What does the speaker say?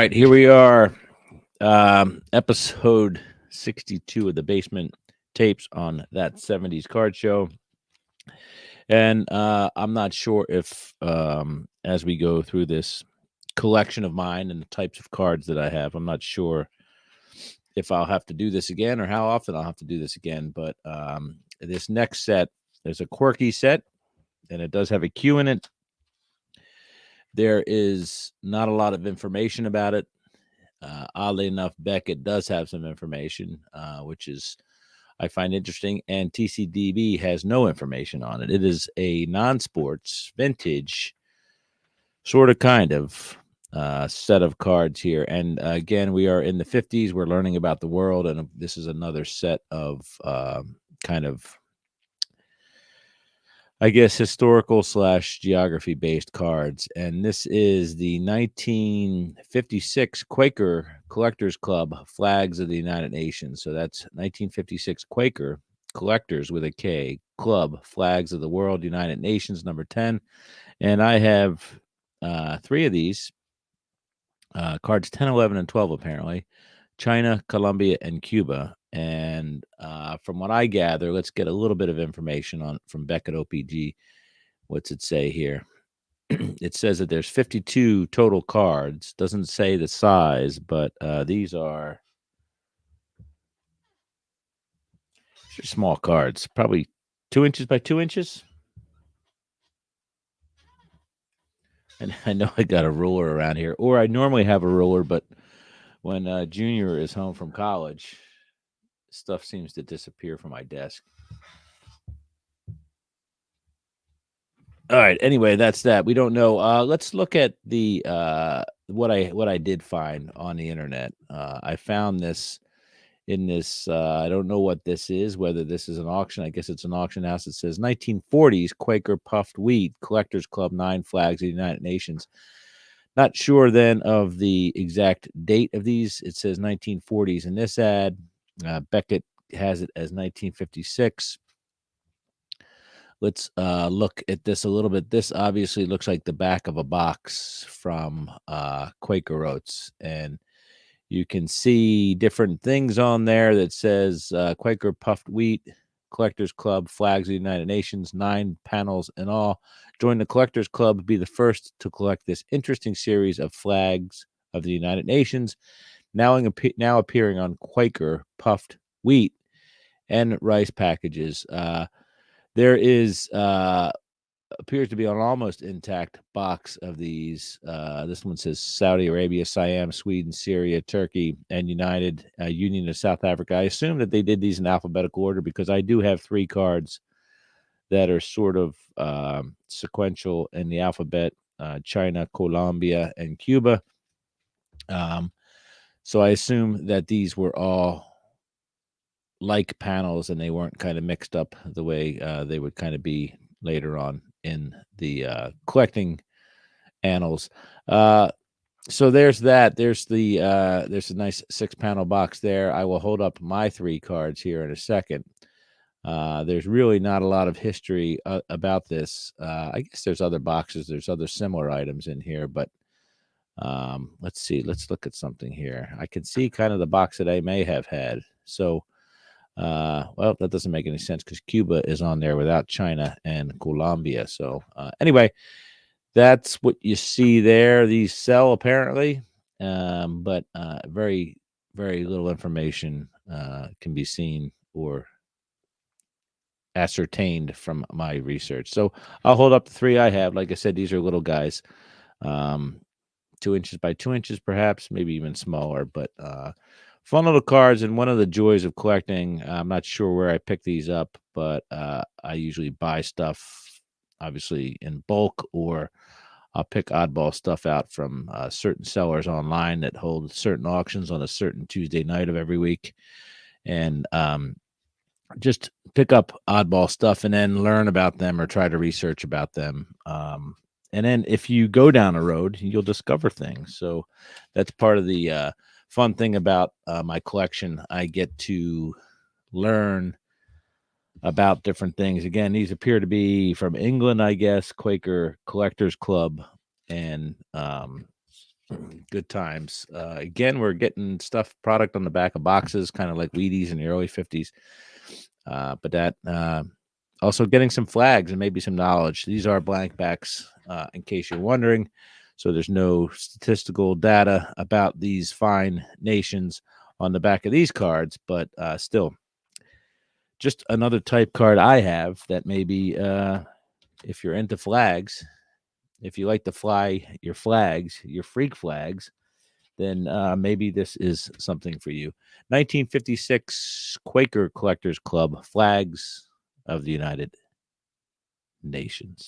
right, here we are, episode 62 of the Basement Tapes on that 70s card show. And I'm not sure if, as we go through this collection of mine and the types of cards that I have, I'm not sure if I'll have to do this again or how often I'll have to do this again. But this next set, there's a quirky set, and it does have a Q in it. There is not a lot of information about it. Oddly enough, Beckett does have some information, which is I find interesting, and TCDB has no information on it. It is a non-sports, vintage, sort of kind of set of cards here. And again, we are in the 50s. We're learning about the world, and this is another set of kind of, I guess, historical / geography based cards. And this is the 1956 Quaker Collectors Club Flags of the United Nations. So that's 1956 Quaker Collectors with a K Club Flags of the World United Nations, number 10. And I have three of these cards, 10, 11, and 12, apparently. China, Colombia, and Cuba. And from what I gather, let's get a little bit of information on from Beckett OPG. What's it say here? It says that there's 52 total cards. Doesn't say the size, but these are small cards, probably 2 inches by 2 inches. And I know I got a ruler around here, or I normally have a ruler, but when Junior is home from college, stuff seems to disappear from my desk. All right. Anyway, that's that. We don't know. Let's look at the what I did find on the internet. I found this in this. I don't know what this is. Whether this is an auction. I guess it's an auction house. It says 1940s Quaker puffed wheat Collectors Club 9 flags of the United Nations. Not sure then of the exact date of these. It says 1940s in this ad. Beckett has it as 1956. Let's look at this a little bit. This obviously looks like the back of a box from Quaker Oats, and you can see different things on there that says Quaker puffed wheat, Collectors Club, flags of the United Nations, 9 panels in all. Join the Collectors Club, be the first to collect this interesting series of flags of the United Nations, now appearing on Quaker puffed wheat and rice packages. There is appears to be an almost intact box of these. This one says Saudi Arabia, Siam, Sweden, Syria, Turkey, and United Union of South Africa. I assume that they did these in alphabetical order because I do have 3 cards that are sort of sequential in the alphabet: China, Colombia, and Cuba. So I assume that these were all like panels and they weren't kind of mixed up the way they would kind of be later on in the collecting annals. So there's that. There's a nice 6-panel box there. I will hold up my 3 cards here in a second. There's really not a lot of history about this. I guess there's other boxes. There's other similar items in here, but let's see. Let's look at something here. I can see kind of the box that I may have had. So well, that doesn't make any sense because Cuba is on there without China and Colombia. So anyway, that's what you see there. These sell apparently, but very, very little information can be seen or ascertained from my research. So I'll hold up the 3 I have. Like I said, these are little guys, 2 inches by 2 inches, perhaps, maybe even smaller, but fun little cards. And one of the joys of collecting, I'm not sure where I pick these up, but I usually buy stuff obviously in bulk, or I'll pick oddball stuff out from certain sellers online that hold certain auctions on a certain Tuesday night of every week, and just pick up oddball stuff and then learn about them or try to research about them. And then if you go down a road, you'll discover things. So that's part of the fun thing about my collection. I get to learn about different things. Again, these appear to be from England, I guess, Quaker Collectors Club. And Good times. Again, we're getting stuff product on the back of boxes, kind of like Wheaties in the early 50s. But that also getting some flags and maybe some knowledge. These are blank backs, in case you're wondering. So there's no statistical data about these fine nations on the back of these cards, but still, just another type card I have that maybe if you're into flags, if you like to fly your flags, your freak flags, then maybe this is something for you. 1956 Quaker Collectors Club Flags of the United Nations.